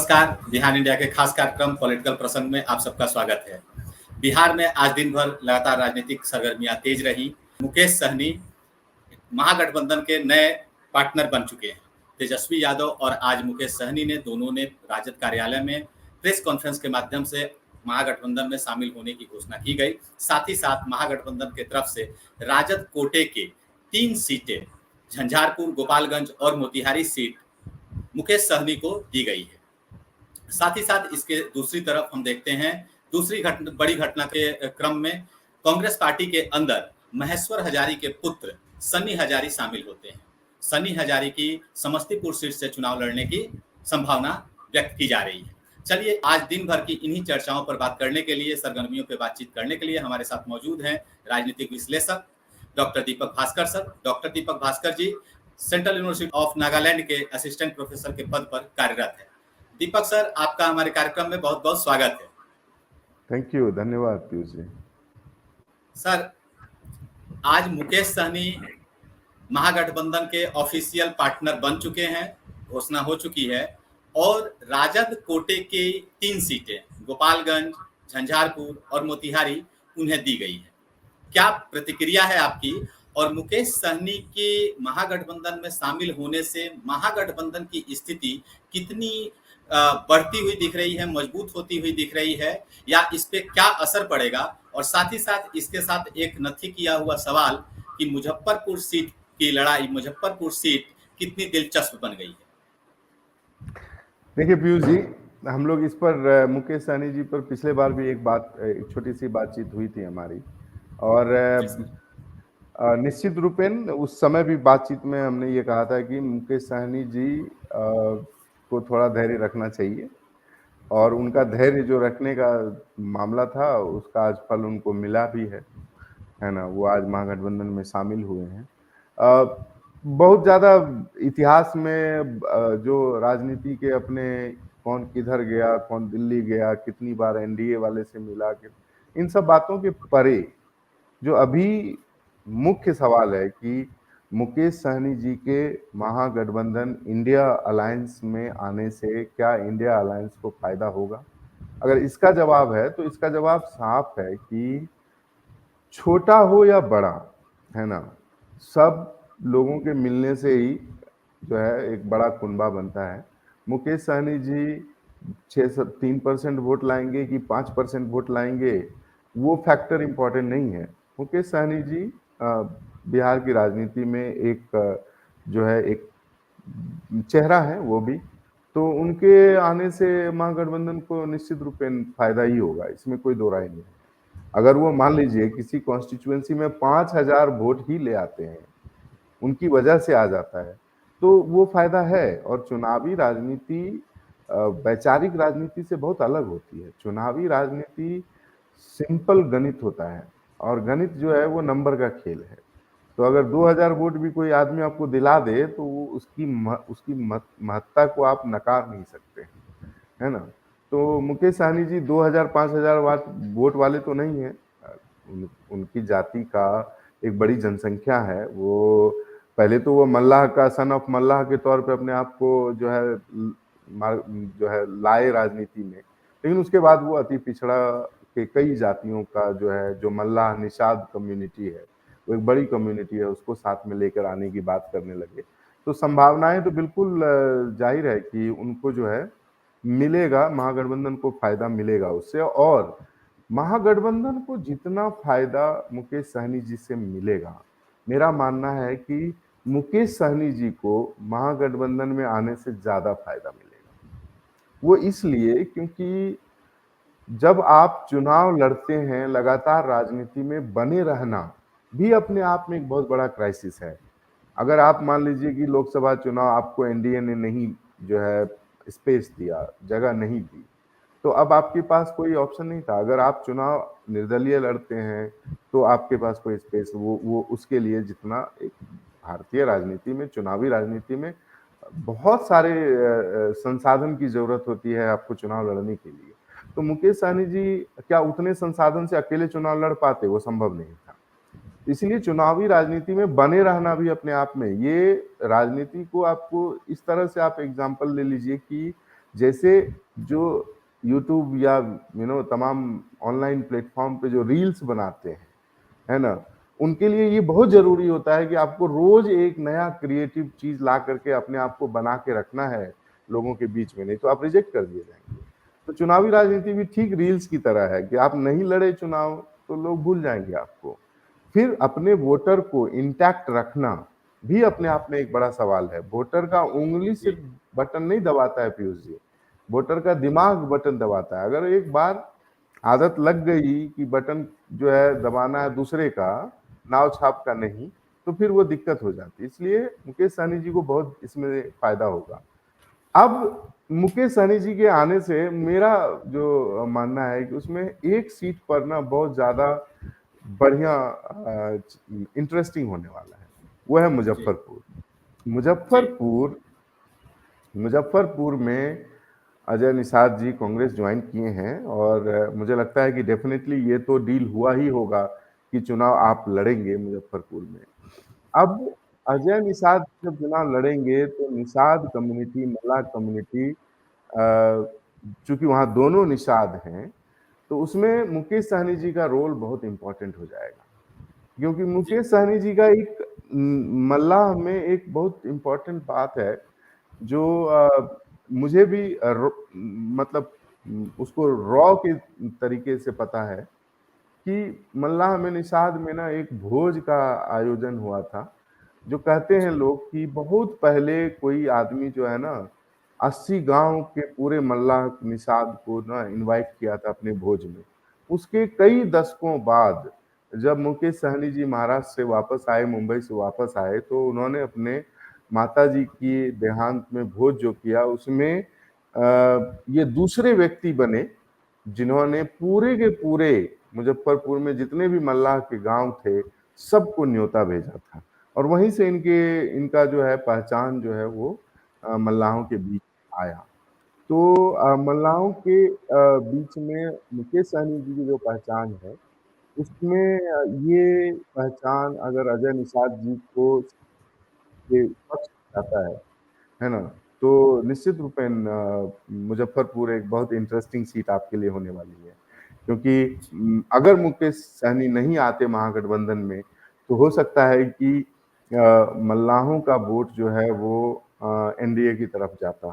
नमस्कार, बिहार इंडिया के खास कार्यक्रम पॉलिटिकल प्रसंग में आप सबका स्वागत है। बिहार में आज दिन भर लगातार राजनीतिक सरगर्मियां तेज रही। मुकेश सहनी महागठबंधन के नए पार्टनर बन चुके हैं। तेजस्वी यादव और आज मुकेश सहनी ने दोनों ने राजद कार्यालय में प्रेस कॉन्फ्रेंस के माध्यम से महागठबंधन में शामिल होने की घोषणा की गई। साथ ही साथ महागठबंधन की तरफ से राजद कोटे के 3 सीटें झंझारपुर, गोपालगंज और मोतिहारी सीट मुकेश सहनी को दी गई है। साथ ही साथ इसके दूसरी तरफ हम देखते हैं दूसरी बड़ी घटना के क्रम में कांग्रेस पार्टी के अंदर महेश्वर हजारी के पुत्र सन्नी हजारी शामिल होते हैं। सन्नी हजारी की समस्तीपुर सीट से चुनाव लड़ने की संभावना व्यक्त की जा रही है। चलिए आज दिन भर की इन्हीं चर्चाओं पर बात करने के लिए, सरगर्मियों पर बातचीत करने के लिए हमारे साथ मौजूद हैं राजनीतिक विश्लेषक doctor Deepak Bhaskar sir. Doctor Deepak Bhaskar ji central university of Nagaland के असिस्टेंट प्रोफेसर के पद पर कार्यरत है। दीपक सर, आपका हमारे कार्यक्रम में बहुत बहुत स्वागत है। थैंक यू, धन्यवाद पीयूष जी। सर, आज मुकेश सहनी महागठबंधन के ऑफिशियल पार्टनर बन चुके हैं, घोषणा हो चुकी है और राजद कोटे के 3 सीटें गोपालगंज, झंझारपुर और मोतिहारी उन्हें दी गई है। क्या प्रतिक्रिया है आपकी? और मुकेश सहनी के महागठबंधन में शामिल होने से महागठबंधन की स्थिति कितनी बढ़ती हुई दिख रही है, मजबूत होती हुई दिख रही है, या इस पे क्या असर पड़ेगा? और साथ ही साथ इसके साथ एक नथी किया हुआ सवाल कि मुजफ्फरपुर सीट की लड़ाई, मुजफ्फरपुर सीट कितनी दिलचस्प बन गई है? देखिए पीयूष जी, हम लोग इस पर मुकेश सहनी जी पर पिछले बार भी एक छोटी सी बातचीत हुई थी हमारी, और निश्चित रूपेण उस समय भी बातचीत में हमने ये कहा था कि मुकेश सहनी जी को थोड़ा धैर्य रखना चाहिए, और उनका धैर्य जो रखने का मामला था उसका आज फल उनको मिला भी है ना। वो आज महागठबंधन में शामिल हुए हैं। बहुत ज़्यादा इतिहास में जो राजनीति के अपने कौन किधर गया, कौन दिल्ली गया, कितनी बार एनडीए वाले से मिला, इन सब बातों के परे जो अभी मुख्य सवाल है कि मुकेश सहनी जी के महागठबंधन इंडिया अलायंस में आने से क्या इंडिया अलायंस को फायदा होगा? अगर इसका जवाब है तो इसका जवाब साफ है कि छोटा हो या बड़ा, है ना, सब लोगों के मिलने से ही जो है एक बड़ा कुनबा बनता है। मुकेश सहनी जी 3% वोट लाएंगे कि 5% वोट लाएंगे, वो फैक्टर इंपॉर्टेंट नहीं है। मुकेश सहनी जी बिहार की राजनीति में एक जो है एक चेहरा है, वो भी तो उनके आने से महागठबंधन को निश्चित रूप से फायदा ही होगा, इसमें कोई दो राय नहीं है। अगर वो मान लीजिए किसी कॉन्स्टिट्यूएंसी में 5000 वोट ही ले आते हैं, उनकी वजह से आ जाता है, तो वो फायदा है। और चुनावी राजनीति वैचारिक राजनीति से बहुत अलग होती है। चुनावी राजनीति सिंपल गणित होता है, और गणित जो है वो नंबर का खेल है। तो अगर 2000 वोट भी कोई आदमी आपको दिला दे तो वो उसकी महत्ता को आप नकार नहीं सकते, है ना। तो मुकेश सहनी जी 2000-5000 वोट वाले तो नहीं है। उनकी जाति का एक बड़ी जनसंख्या है। वो पहले तो वो मल्लाह का सन ऑफ मल्लाह के तौर पे अपने आप को जो है लाए राजनीति में, लेकिन उसके बाद वो अति पिछड़ा के कई जातियों का जो है, जो मल्लाह निषाद कम्युनिटी है, वो एक बड़ी कम्युनिटी है, उसको साथ में लेकर आने की बात करने लगे। तो संभावनाएं तो बिल्कुल जाहिर है कि उनको जो है मिलेगा, महागठबंधन को फायदा मिलेगा उससे। और महागठबंधन को जितना फायदा मुकेश सहनी जी से मिलेगा, मेरा मानना है कि मुकेश सहनी जी को महागठबंधन में आने से ज्यादा फायदा मिलेगा। वो इसलिए क्योंकि जब आप चुनाव लड़ते हैं, लगातार राजनीति में बने रहना भी अपने आप में एक बहुत बड़ा क्राइसिस है। अगर आप मान लीजिए कि लोकसभा चुनाव आपको एनडीए ने नहीं जो है स्पेस दिया, जगह नहीं दी, तो अब आपके पास कोई ऑप्शन नहीं था। अगर आप चुनाव निर्दलीय लड़ते हैं तो आपके पास कोई स्पेस, वो उसके लिए जितना एक भारतीय राजनीति में, चुनावी राजनीति में बहुत सारे संसाधन की जरूरत होती है आपको चुनाव लड़ने के लिए। तो मुकेश सहनी जी क्या उतने संसाधन से अकेले चुनाव लड़ पाते? वो संभव नहीं था। इसलिए चुनावी राजनीति में बने रहना भी अपने आप में, ये राजनीति को आपको इस तरह से आप एग्जाम्पल ले लीजिए कि जैसे जो यूट्यूब या तमाम ऑनलाइन प्लेटफॉर्म पे जो रील्स बनाते हैं, है ना, उनके लिए ये बहुत जरूरी होता है कि आपको रोज एक नया क्रिएटिव चीज ला करके अपने आप को बना के रखना है लोगों के बीच में, नहीं तो आप रिजेक्ट कर दिए जाएंगे। तो चुनावी राजनीति भी ठीक रील्स की तरह है कि आप नहीं लड़े चुनाव तो लोग भूल जाएंगे आपको। फिर अपने वोटर को इंटैक्ट रखना भी अपने आप में एक बड़ा सवाल है। वोटर का उंगली से बटन नहीं दबाता है पीयूष जी, वोटर का दिमाग बटन दबाता है। अगर एक बार आदत लग गई कि बटन जो है दबाना है दूसरे का, नाव छाप का नहीं, तो फिर वो दिक्कत हो जाती है। इसलिए मुकेश सहनी जी को बहुत इसमें फायदा होगा। अब मुकेश सहनी जी के आने से मेरा जो मानना है कि उसमें एक सीट पर ना बहुत ज्यादा बढ़िया इंटरेस्टिंग होने वाला है, वो है मुजफ्फरपुर। मुजफ्फरपुर मुजफ्फरपुर में अजय निषाद जी कांग्रेस ज्वाइन किए हैं और मुझे लगता है कि डेफिनेटली ये तो डील हुआ ही होगा कि चुनाव आप लड़ेंगे मुजफ्फरपुर में। अब अजय निषाद जब चुनाव लड़ेंगे तो निषाद कम्युनिटी, मल्लाह कम्युनिटी, चूंकि वहां दोनों निषाद हैं, तो उसमें मुकेश सहनी जी का रोल बहुत इंपॉर्टेंट हो जाएगा। क्योंकि मुकेश सहनी जी का एक मल्लाह में एक बहुत इंपॉर्टेंट बात है जो मुझे भी मतलब उसको रॉ के तरीके से पता है कि मल्लाह में निषाद में ना एक भोज का आयोजन हुआ था। जो कहते हैं लोग कि बहुत पहले कोई आदमी जो है ना 80 गांव के पूरे मल्लाह निषाद को ना इनवाइट किया था अपने भोज में। उसके कई दशकों बाद जब मुकेश सहनी जी महाराष्ट्र से वापस आए, मुंबई से वापस आए, तो उन्होंने अपने माताजी की देहांत में भोज जो किया उसमें ये दूसरे व्यक्ति बने जिन्होंने पूरे के पूरे मुजफ्फरपुर में जितने भी मल्लाह के गांव थे सबको न्योता भेजा था। और वहीं से इनका जो है पहचान जो है वो मल्लाहों के बीच आया। तो मल्लाहों के बीच में मुकेश सहनी जी की जो पहचान है उसमें ये पहचान अगर अजय निषाद जी को के पक्ष जाता है ना, तो निश्चित रूपेण मुजफ्फरपुर एक बहुत इंटरेस्टिंग सीट आपके लिए होने वाली है। क्योंकि अगर मुकेश सहनी नहीं आते महागठबंधन में तो हो सकता है कि मल्लाहों का वोट जो है वो एनडीए की तरफ जाता,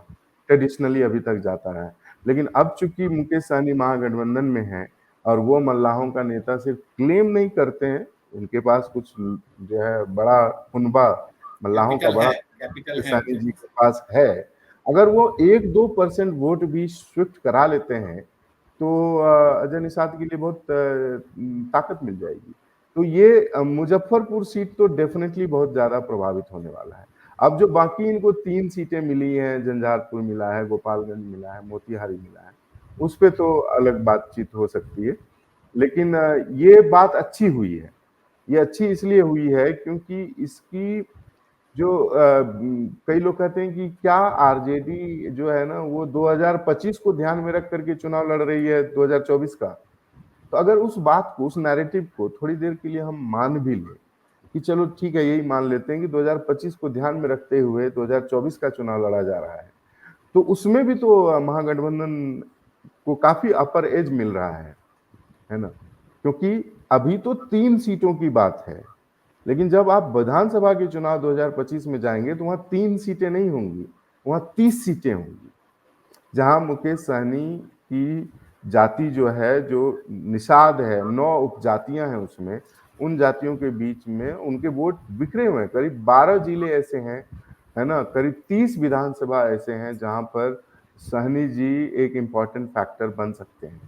ट्रेडिशनली अभी तक जाता है। लेकिन अब चूंकि मुकेश सहनी महागठबंधन में है और वो मल्लाहों का नेता सिर्फ क्लेम नहीं करते हैं, उनके पास कुछ जो है बड़ा कुनबा मल्लाहों का बड़ा कैपिटल है सहनी उनके जी पास। के पास है। अगर वो 1-2% वोट भी स्विफ्ट करा लेते हैं तो अजय निषाद के लिए बहुत ताकत मिल जाएगी। तो ये मुजफ्फरपुर सीट तो डेफिनेटली बहुत ज्यादा प्रभावित होने वाला है। अब जो बाकी इनको 3 सीटें मिली हैं, झंझारपुर मिला है, गोपालगंज मिला है, मोतिहारी मिला है, उस पे तो अलग बातचीत हो सकती है। लेकिन ये बात अच्छी हुई है। ये अच्छी इसलिए हुई है क्योंकि इसकी जो कई लोग कहते हैं कि क्या आरजेडी जो है ना वो 2025 को ध्यान में रख करके चुनाव लड़ रही है 2024 का। तो अगर उस बात को, उस नैरेटिव को थोड़ी देर के लिए हम मान भी लें कि चलो ठीक है, यही मान लेते हैं कि 2025 को ध्यान में रखते हुए 2024 का चुनाव लड़ा जा रहा है, तो उसमें भी तो महागठबंधन को काफी अपर एज मिल रहा है ना। क्योंकि अभी तो 3 सीटों की बात है, लेकिन जब आप विधानसभा के चुनाव 2025 में जाएंगे तो वहां 3 सीटें नहीं होंगी, वहां 30 सीटें होंगी। जहां मुकेश सहनी की जाति जो है, जो निषाद है, 9 उपजातियां हैं उसमें, उन जातियों के बीच में उनके वोट बिखरे हुए हैं। करीब 12 जिले ऐसे हैं, है ना, करीब 30 विधानसभा ऐसे हैं जहां पर सहनी जी एक इम्पॉर्टेंट फैक्टर बन सकते हैं,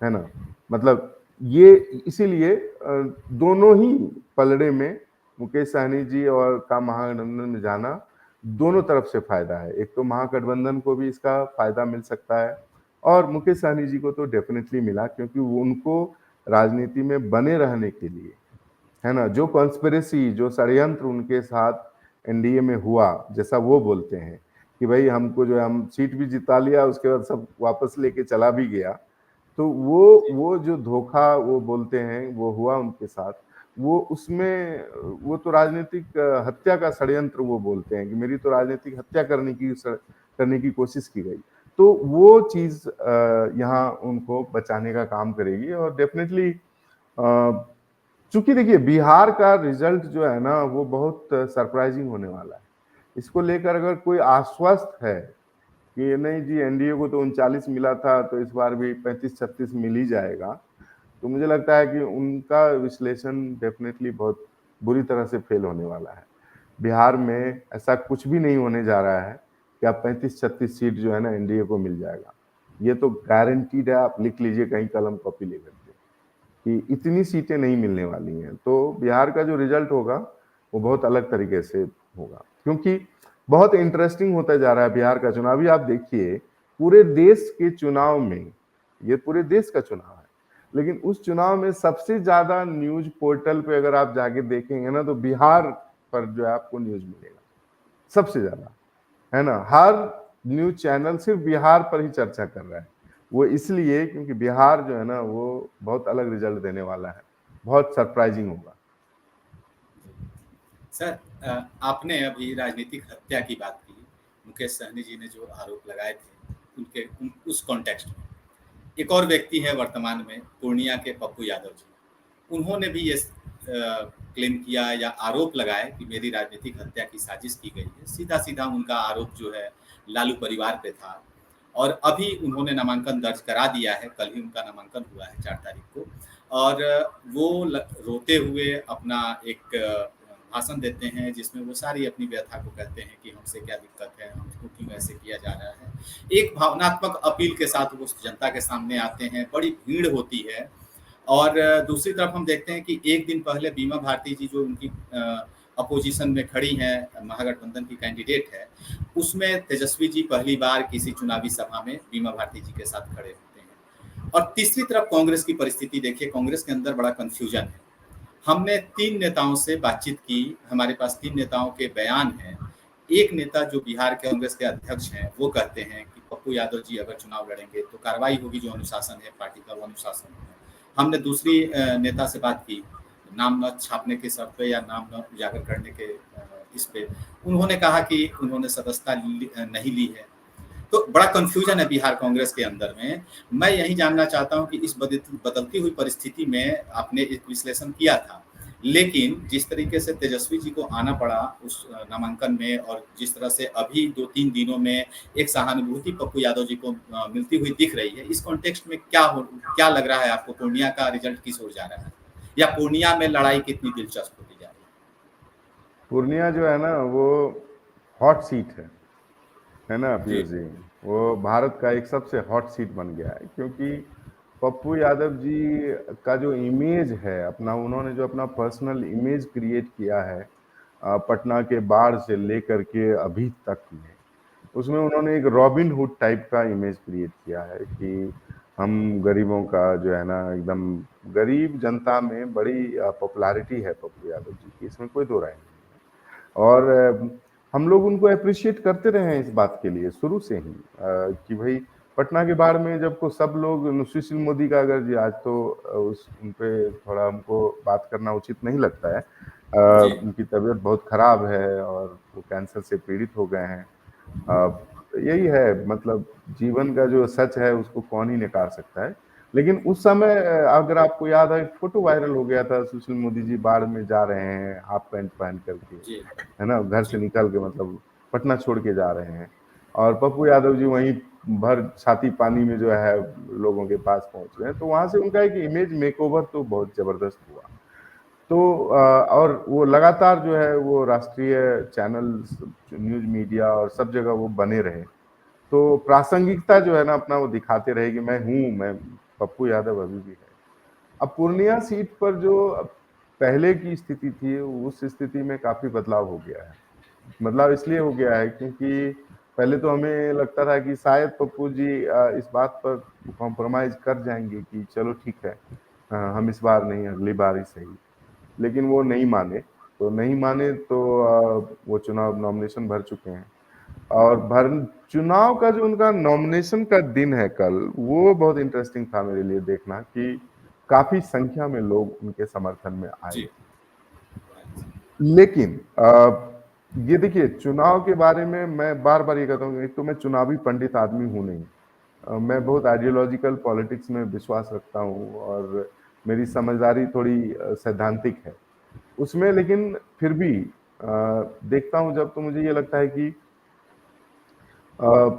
है ना। मतलब ये इसीलिए दोनों ही पलड़े में मुकेश सहनी जी और का महागठबंधन में जाना दोनों तरफ से फायदा है। एक तो महागठबंधन को भी इसका फायदा मिल सकता है और मुकेश सहनी जी को तो डेफिनेटली मिला, क्योंकि वो उनको राजनीति में बने रहने के लिए, है ना, जो कॉन्स्पिरेसी, जो षड्यंत्र उनके साथ एनडीए में हुआ, जैसा वो बोलते हैं कि भाई हमको जो है हम सीट भी जिता लिया, उसके बाद सब वापस लेके चला भी गया, तो वो जो धोखा वो बोलते हैं वो हुआ उनके साथ, वो उसमें वो तो राजनीतिक हत्या का षड्यंत्र वो बोलते हैं कि मेरी तो राजनीतिक हत्या करने की कोशिश की गई। तो वो चीज़ यहाँ उनको बचाने का काम करेगी। और डेफिनेटली चूंकि देखिए बिहार का रिजल्ट जो है ना वो बहुत सरप्राइजिंग होने वाला है। इसको लेकर अगर कोई आश्वस्त है कि नहीं जी एनडीए को तो 39 मिला था तो इस बार भी 35-36 मिल ही जाएगा, तो मुझे लगता है कि उनका विश्लेषण डेफिनेटली बहुत बुरी तरह से फेल होने वाला है। बिहार में ऐसा कुछ भी नहीं होने जा रहा है कि आप 35-36 सीट जो है ना एनडीए को मिल जाएगा। ये तो गारंटीड है, आप लिख लीजिए कहीं कलम कॉपी लेकर के कि इतनी सीटें नहीं मिलने वाली हैं। तो बिहार का जो रिजल्ट होगा वो बहुत अलग तरीके से होगा, क्योंकि बहुत इंटरेस्टिंग होता जा रहा है बिहार का चुनाव। अभी आप देखिए पूरे देश के चुनाव में, ये पूरे देश का चुनाव है, लेकिन उस चुनाव में सबसे ज्यादा न्यूज पोर्टल पे अगर आप जाके देखेंगे ना तो बिहार पर जो है आपको न्यूज मिलेगा सबसे ज्यादा, है ना। हर न्यूज चैनल सिर्फ बिहार पर ही चर्चा कर रहा है। वो इसलिए क्योंकि बिहार जो है ना वो बहुत अलग रिजल्ट देने वाला है, बहुत सरप्राइजिंग होगा। सर, आपने अभी राजनीतिक हत्या की बात की। मुकेश सहनी जी ने जो आरोप लगाए थे उस कॉन्टेक्स्ट में एक और व्यक्ति है वर्तमान में, पूर्णिया के पप्पू यादव जी। उन्होंने भी ये क्लेम किया या आरोप लगाया कि मेरी राजनीतिक हत्या की साजिश की गई है। सीधा सीधा उनका आरोप जो है लालू परिवार पे था, और अभी उन्होंने नामांकन दर्ज करा दिया है। कल ही उनका नामांकन हुआ है 4 तारीख को, और वो रोते हुए अपना एक भाषण देते हैं जिसमें वो सारी अपनी व्यथा को कहते हैं कि हमसे क्या दिक्कत है, हमको क्यों ऐसे किया जा रहा है। एक भावनात्मक अपील के साथ वो जनता के सामने आते हैं, बड़ी भीड़ होती है। और दूसरी तरफ हम देखते हैं कि एक दिन पहले बीमा भारती जी जो उनकी अपोजिशन में खड़ी हैं, महागठबंधन की कैंडिडेट है, उसमें तेजस्वी जी पहली बार किसी चुनावी सभा में बीमा भारती जी के साथ खड़े होते हैं। और तीसरी तरफ कांग्रेस की परिस्थिति देखिए, कांग्रेस के अंदर बड़ा कंफ्यूजन है। हमने 3 नेताओं से बातचीत की, हमारे पास 3 नेताओं के बयान हैं। एक नेता जो बिहार के कांग्रेस के अध्यक्ष हैं वो कहते हैं कि पप्पू यादव जी अगर चुनाव लड़ेंगे तो कार्रवाई होगी, जो अनुशासन है पार्टी का वो अनुशासन है। हमने दूसरी नेता से बात की, नाम न छापने के शर्त पे या नाम न उजागर करने के इस पे, उन्होंने कहा कि उन्होंने सदस्यता नहीं ली है। तो बड़ा कंफ्यूजन है बिहार कांग्रेस के अंदर में। मैं यही जानना चाहता हूं कि इस बदलती हुई परिस्थिति में आपने एक विश्लेषण किया था, लेकिन जिस तरीके से तेजस्वी जी को आना पड़ा उस नामांकन में, और जिस तरह से अभी 2-3 दिनों में एक सहानुभूति पप्पू यादव जी को मिलती हुई दिख रही है, इस कॉन्टेक्स्ट में क्या लग रहा है आपको? पूर्णिया का रिजल्ट किस ओर जा रहा है, या पूर्णिया में लड़ाई कितनी दिलचस्प होती जा रही है? पूर्णिया जो है ना वो हॉट सीट है ना पीयूष जी। वो भारत का एक सबसे हॉट सीट बन गया है, क्योंकि पप्पू यादव जी का जो इमेज है अपना, उन्होंने जो अपना पर्सनल इमेज क्रिएट किया है पटना के बाढ़ से लेकर के अभी तक में, उसमें उन्होंने एक रॉबिन हुड टाइप का इमेज क्रिएट किया है कि हम गरीबों का जो है ना, एकदम गरीब जनता में बड़ी पॉपुलैरिटी है पप्पू यादव जी की, इसमें कोई दो राय नहीं है। और हम लोग उनको अप्रिशिएट करते रहे हैं इस बात के लिए शुरू से ही कि भाई पटना के बाढ़ में जब को सब लोग, सुशील मोदी का अगर जी आज तो उस उन पे थोड़ा हमको बात करना उचित नहीं लगता है, उनकी तबीयत बहुत खराब है और वो कैंसर से पीड़ित हो गए हैं। यही है, मतलब जीवन का जो सच है उसको कौन ही नकार सकता है। लेकिन उस समय अगर आपको याद है, फोटो वायरल हो गया था, सुशील मोदी जी बाढ़ में जा रहे हैं हाफ पैंट पहन करके, है ना, घर से निकल के, मतलब पटना छोड़ के जा रहे हैं, और पप्पू यादव जी वहीं भर छाती पानी में जो है लोगों के पास पहुंच गए। तो वहां से उनका एक इमेज मेकओवर तो बहुत जबरदस्त हुआ। तो और वो लगातार जो है वो राष्ट्रीय चैनल्स, न्यूज मीडिया और सब जगह वो बने रहे। तो प्रासंगिकता जो है ना अपना वो दिखाते रहे कि मैं पप्पू यादव अभी भी है। अब पूर्णिया सीट पर जो पहले की स्थिति थी उस स्थिति में काफी बदलाव हो गया है। बदलाव इसलिए हो गया है क्योंकि पहले तो हमें लगता था कि शायद पप्पू जी इस बात पर कॉम्प्रोमाइज कर जाएंगे कि चलो ठीक है, हम इस बार नहीं अगली बार ही सही, लेकिन वो नहीं माने। तो वो चुनाव नॉमिनेशन भर चुके हैं, और चुनाव का जो उनका नॉमिनेशन का दिन है कल, वो बहुत इंटरेस्टिंग था मेरे लिए देखना कि काफी संख्या में लोग उनके समर्थन में आए। लेकिन ये देखिए, चुनाव के बारे में मैं बार-बार ये कहता हूँ, एक तो मैं चुनावी पंडित आदमी हूँ नहीं। मैं बहुत आइडियोलॉजिकल पॉलिटिक्स में विश्वास रखता हूँ और मेरी समझदारी थोड़ी सैद्धांतिक है। उसमें लेकिन फिर भी देखता हूँ जब, तो मुझे ये लगता है कि अ,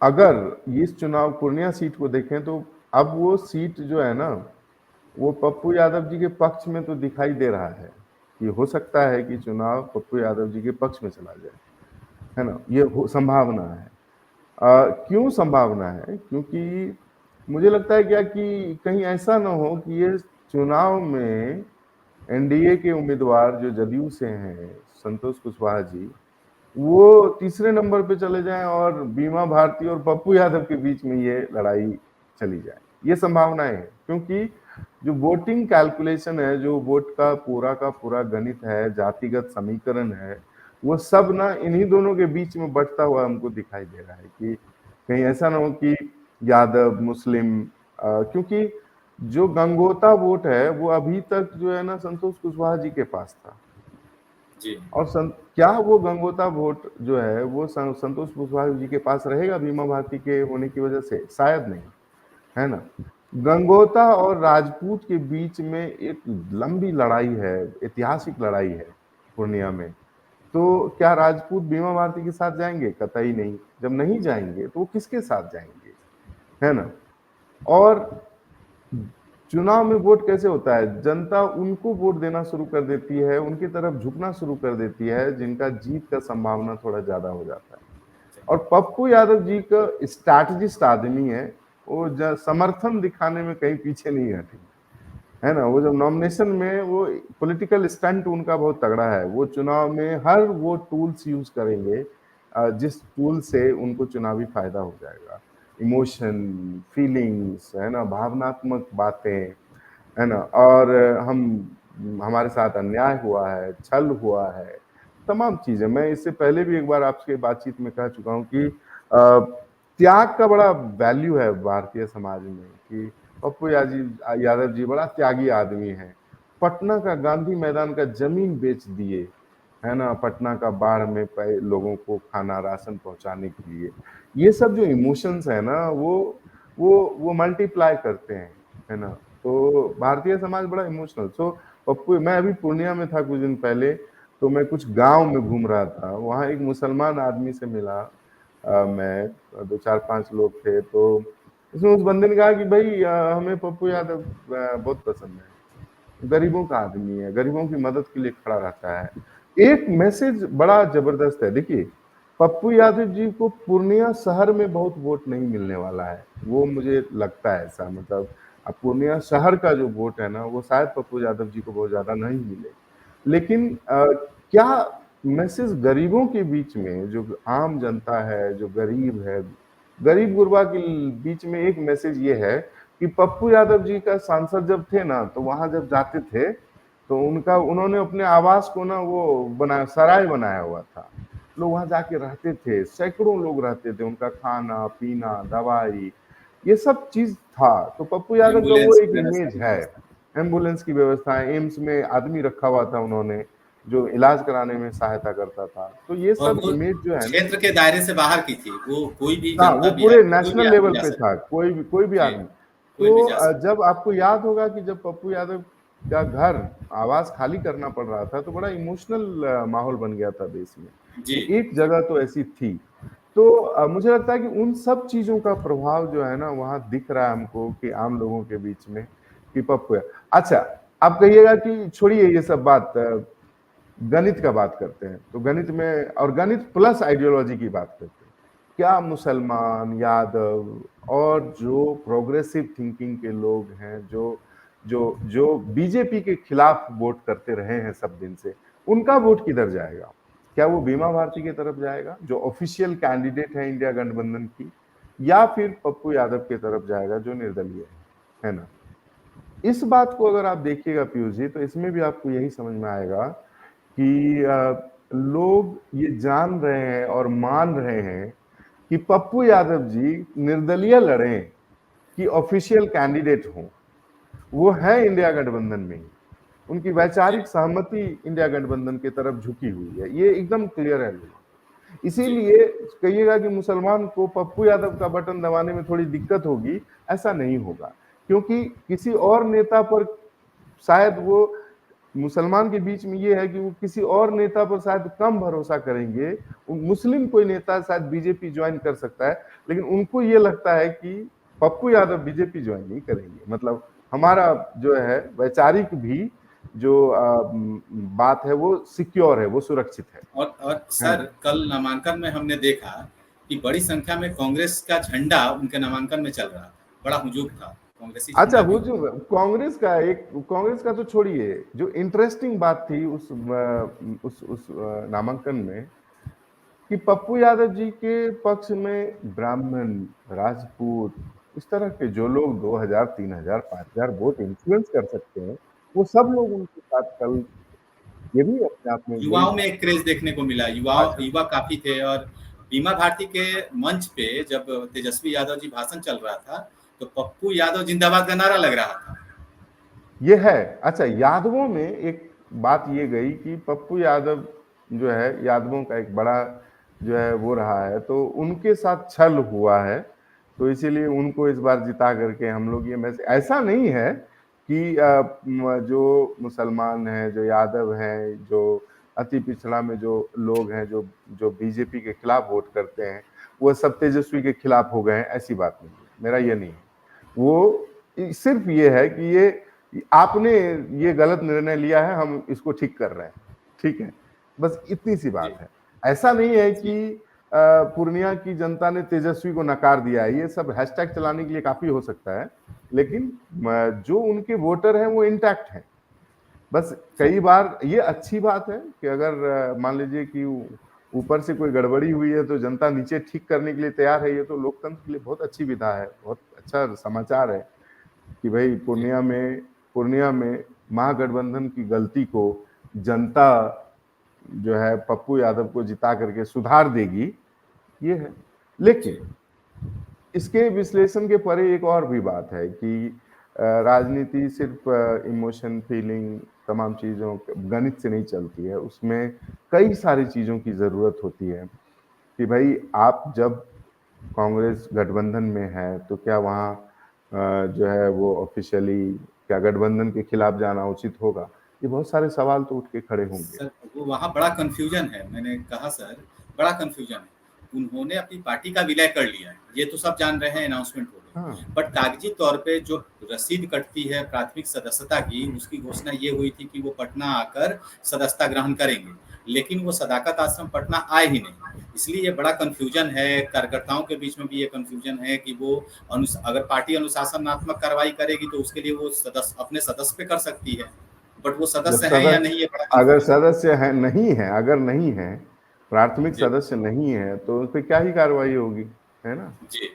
अगर इस चुनाव पूर्णिया सीट को देखें तो अब वो सीट जो है ना, वो पप्पू यादव जी के पक्ष में तो दिखाई दे रहा है कि हो सकता है कि चुनाव पप्पू यादव जी के पक्ष में चला जाए, है ना? ये संभावना है। क्यों संभावना है? क्योंकि मुझे लगता है क्या कि कहीं ऐसा ना हो कि ये चुनाव में एनडीए के उम्मीदवार जो जदयू से हैं, संतोष कुशवाहा जी, वो तीसरे नंबर पे चले जाएं और बीमा भारती और पप्पू यादव के बीच में ये लड़ाई चली जाए। ये संभावनाएं हैं, क्योंकि जो वोटिंग कैलकुलेशन है, जो वोट का पूरा गणित है, जातिगत समीकरण है, वो सब ना इन्हीं दोनों के बीच में बटता हुआ हमको दिखाई दे रहा है कि कहीं ऐसा ना हो कि यादव मुस्लिम, क्योंकि जो गंगोता वोट है वो अभी तक जो है ना संतोष कुशवाहा जी के पास था। जी और क्या वो गंगोता वोट जो है वो संतोष कुशवाहा जी के पास रहेगा बीमा भारती के होने की वजह से? शायद नहीं, है ना? गंगोता और राजपूत के बीच में एक लंबी लड़ाई है, ऐतिहासिक लड़ाई है पूर्णिया में। तो क्या राजपूत बीमा भारती के साथ जाएंगे? कतई नहीं। जब नहीं जाएंगे तो वो किसके साथ जाएंगे, है ना? और चुनाव में वोट कैसे होता है? जनता उनको वोट देना शुरू कर देती है, उनकी तरफ झुकना शुरू कर देती है जिनका जीत का संभावना थोड़ा ज्यादा हो जाता है। और पप्पू यादव जी का स्ट्रैटेजिस्ट आदमी है, वो समर्थन दिखाने में कहीं पीछे नहीं हटे, है ना? वो जब नॉमिनेशन में वो पॉलिटिकल स्टंट उनका बहुत तगड़ा है, वो चुनाव में हर वो टूल्स यूज करेंगे जिस टूल से उनको चुनावी फायदा हो जाएगा। इमोशन, फीलिंग्स, है ना, भावनात्मक बातें, है ना, और हम हमारे साथ अन्याय हुआ है, छल हुआ है, तमाम चीजें। मैं इससे पहले भी एक बार आपसे बातचीत में कह चुका हूं कि त्याग का बड़ा वैल्यू है भारतीय समाज में, कि पप्पू यादव जी बड़ा त्यागी आदमी है। पटना का गांधी मैदान का जमीन बेच दिए, है ना, पटना का बाढ़ में लोगों को खाना राशन पहुंचाने के लिए। ये सब जो इमोशंस है ना, वो मल्टीप्लाई करते हैं, है ना? तो भारतीय समाज बड़ा इमोशनल। सो पप्पू, मैं अभी पूर्णिया में था कुछ दिन पहले, तो मैं कुछ गांव में घूम रहा था, वहां एक मुसलमान आदमी से मिला। मैं 2-4-5 लोग थे, तो उसमें उस बंदे ने कहा कि भाई हमें पप्पू यादव बहुत पसंद है, गरीबों का आदमी है, गरीबों की मदद के लिए खड़ा रहता है। एक मैसेज बड़ा जबरदस्त है। देखिए, पप्पू यादव जी को पूर्णिया शहर में बहुत वोट नहीं मिलने वाला है, वो मुझे लगता है ऐसा। मतलब अब पूर्णिया शहर का जो वोट है ना, वो शायद पप्पू यादव जी को बहुत ज्यादा नहीं मिले। लेकिन क्या मैसेज गरीबों के बीच में, जो आम जनता है, जो गरीब है, गरीब गुरबा के बीच में एक मैसेज ये है कि पप्पू यादव जी का सांसद जब थे ना, तो वहां जब जाते थे तो उन्होंने अपने आवास को ना वो बनाया, सराय बनाया हुआ था। लोग वहां जाके रहते थे, सैकड़ों लोग रहते थे, उनका खाना पीना दवाई ये सब चीज था। तो पप्पू यादव का वो एम्बुलेंस एक की व्यवस्था इमेज की है। व्यवस्था। एम्बुलेंस की व्यवस्था है, एम्स में आदमी रखा हुआ था उन्होंने, जो इलाज कराने में सहायता करता था। तो ये और सब वो इमेज जो है ना, क्षेत्र के दायरे से बाहर की थी, वो कोई भी हाँ, जनता वो बिहार पूरे का कोई भी नेशनल आदमी लेवल जा पे था, सकता है। कोई भी जी, आदमी। कोई भी तो जा सकता जब आपको याद होगा कि जब पप्पू यादव का घर आवास खाली करना पड़ रहा था, तो बड़ा इमोशनल माहौल बन गया था देश में, है। जी कि एक जगह तो ऐसी थी। तो मुझे लगता है कि उन सब चीजों का प्रभाव जो है ना, वहां दिख रहा है हमको कि आम लोगों के बीच में, कि पप्पू। अच्छा, आप कहिएगा कि छोड़िए ये सब बात, गणित का बात करते हैं, तो गणित में, और गणित प्लस आइडियोलॉजी की बात करते हैं। क्या मुसलमान, यादव और जो प्रोग्रेसिव थिंकिंग के लोग हैं, जो जो जो बीजेपी के खिलाफ वोट करते रहे हैं सब दिन से, उनका वोट किधर जाएगा? क्या वो बीमा भारती की तरफ जाएगा, जो ऑफिशियल कैंडिडेट है इंडिया गठबंधन की, या फिर पप्पू यादव की तरफ जाएगा, जो निर्दलीय है ना? इस बात को अगर आप देखिएगा पीयूष जी, तो इसमें भी आपको यही समझ में आएगा कि लोग ये जान रहे हैं और मान रहे हैं कि पप्पू यादव जी निर्दलीय लड़े कि ऑफिशियल कैंडिडेट हों, वो है इंडिया गठबंधन में ही, उनकी वैचारिक सहमति इंडिया गठबंधन की तरफ झुकी हुई है, ये एकदम क्लियर है। इसीलिए कहिएगा कि मुसलमान को पप्पू यादव का बटन दबाने में थोड़ी दिक्कत होगी, ऐसा नहीं होगा, क्योंकि किसी और नेता पर शायद वो मुसलमान के बीच में ये है कि वो किसी और नेता पर शायद कम भरोसा करेंगे। मुस्लिम कोई नेता शायद बीजेपी ज्वाइन कर सकता है, लेकिन उनको ये लगता है कि पप्पू यादव बीजेपी ज्वाइन नहीं करेंगे। मतलब हमारा जो है वैचारिक भी जो बात है वो सिक्योर है, वो सुरक्षित है। और सर कल नामांकन में हमने देखा कि बड़ी संख्या में कांग्रेस का झंडा उनके नामांकन में चल रहा था, बड़ा हुजूम था कांग्रेसी। अच्छा, वो जो कांग्रेस का तो छोड़िए, जो इंटरेस्टिंग बात थी उस नामांकन में कि पप्पू यादव जी के पक्ष में ब्राह्मण, राजपूत, इस तरह के जो लोग 2000, 3000, 5000 वोट इन्फ्लुएंस कर सकते हैं, वो सब लोग उनके साथ कल, ये भी अपने आप में युवाओं में एक क्रेज देखने को मिला, युवा काफी थे। और बीमा भारती के मंच पे जब तेजस्वी यादव जी भाषण चल रहा था तो पप्पू यादव जिंदाबाद का नारा लग रहा था। ये है। अच्छा, यादवों में एक बात ये गई कि पप्पू यादव जो है यादवों का एक बड़ा जो है वो रहा है, तो उनके साथ छल हुआ है, तो इसीलिए उनको इस बार जिता करके हम लोग ये मैसेज, ऐसा नहीं है कि जो मुसलमान हैं, जो यादव हैं, जो अति पिछड़ा में जो लोग हैं, जो बीजेपी के खिलाफ वोट करते हैं, वो सब तेजस्वी के खिलाफ हो गए हैं, ऐसी बात नहीं है। मेरा ये नहीं है, वो सिर्फ ये है कि ये आपने ये गलत निर्णय लिया है, हम इसको ठीक कर रहे हैं, ठीक है, बस इतनी सी बात है। ऐसा नहीं है कि पूर्णिया की जनता ने तेजस्वी को नकार दिया है, ये सब हैशटैग चलाने के लिए काफी हो सकता है, लेकिन जो उनके वोटर हैं वो इंटैक्ट हैं। बस कई बार ये अच्छी बात है कि अगर मान लीजिए कि ऊपर से कोई गड़बड़ी हुई है तो जनता नीचे ठीक करने के लिए तैयार है, ये तो लोकतंत्र के लिए बहुत अच्छी विधा है, बहुत अच्छा समाचार है कि भाई पूर्णिया में महागठबंधन की गलती को जनता जो है पप्पू यादव को जिता करके सुधार देगी, ये है। लेकिन इसके विश्लेषण के परे एक और भी बात है कि राजनीति सिर्फ इमोशन, फीलिंग, तमाम चीजों, गणित से नहीं चलती है, उसमें कई सारी चीजों की जरूरत होती है कि भाई आप जब कांग्रेस गठबंधन में है तो क्या वहाँ जो है वो ऑफिशियली क्या गठबंधन के खिलाफ जाना उचित होगा, ये बहुत सारे सवाल तो उठ के खड़े होंगे। सर वो वहाँ बड़ा कंफ्यूजन है, मैंने कहा सर बड़ा कंफ्यूजन है। उन्होंने अपनी पार्टी का विलय कर लिया है, ये तो सब जान रहे हैं, अनाउंसमेंट हो गई। हाँ। बट कागजी तौर पे जो रसीद कटती है प्राथमिक सदस्यता की, उसकी घोषणा ये हुई थी कि वो पटना आकर सदस्यता ग्रहण करेंगे, लेकिन वो सदाकत आश्रम पटना आए ही नहीं। इसलिए ये बड़ा कंफ्यूजन है, कार्यकर्ताओं के बीच में भी ये कंफ्यूजन है कि वो अगर पार्टी अनुशासनात्मक कार्रवाई करेगी तो उसके लिए वो अपने सदस्य पे कर सकती है, बट वो सदस्य है या नहीं, ये बड़ा अगर सदस्य है नहीं है, अगर नहीं है, प्राथमिक सदस्य नहीं है, तो उस पर क्या ही कार्रवाई होगी, है ना? जी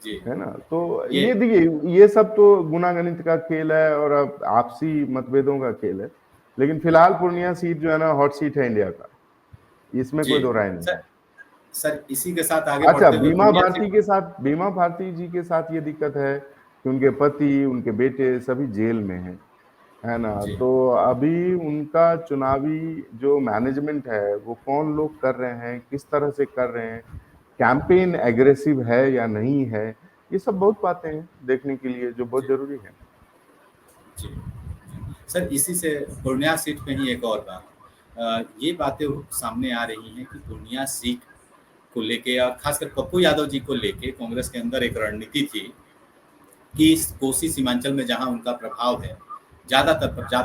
जी, है ना? तो ये देखिए, ये सब तो गुणागणित का खेल है और आपसी मतभेदों का खेल है, लेकिन फिलहाल पूर्णिया सीट जो है ना हॉट सीट है इंडिया का, इसमें कोई दो राय नहीं है। सर इसी के साथ आगे अच्छा, बढ़ते हुए बीमा भारती जी के साथ ये दिक्कत है कि उनके पति, उनके बेटे सभी जेल में हैं, है ना? तो अभी उनका चुनावी जो मैनेजमेंट है वो कौन लोग कर रहे हैं, किस तरह से कर रहे हैं, कैंपेन एग्रेसिव है या नहीं है, ये सब बहुत बातें हैं देखने के लिए जो बहुत जरूरी है। जी सर, इसी से पूर्णिया सीट पे ही एक और बात, ये बातें सामने आ रही हैं कि पूर्णिया सीट को लेके और खासकर पप्पू यादव जी को लेके कांग्रेस के अंदर एक रणनीति थी कि कोसी सीमांचल में जहां उनका प्रभाव है, ज़्यादा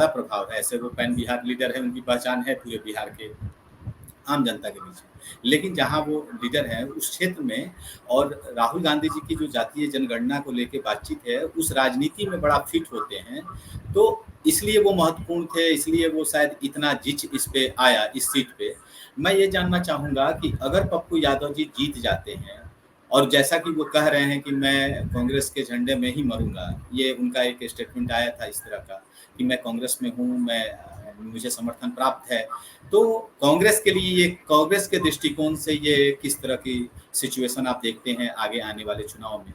प्रभाव है, ऐसे वो पैन बिहार लीडर है, उनकी पहचान है पूरे बिहार के आम जनता के बीच में, लेकिन जहां वो लीडर है उस क्षेत्र में और राहुल गांधी जी की जो जातीय जनगणना को लेके बातचीत है उस राजनीति में बड़ा फिट होते हैं, तो इसलिए वो महत्वपूर्ण थे, इसलिए वो शायद इतना जिच इस पे आया, इस सीट पे। मैं ये जानना चाहूँगा कि अगर पप्पू यादव जी जीत जाते हैं और जैसा कि वो कह रहे हैं कि मैं कांग्रेस के झंडे में ही मरूंगा, ये उनका एक स्टेटमेंट आया था इस तरह का कि मैं कांग्रेस में हूँ, मुझे समर्थन प्राप्त है, तो कांग्रेस के लिए, ये कांग्रेस के दृष्टिकोण से ये किस तरह की सिचुएशन आप देखते हैं आगे आने वाले चुनाव में?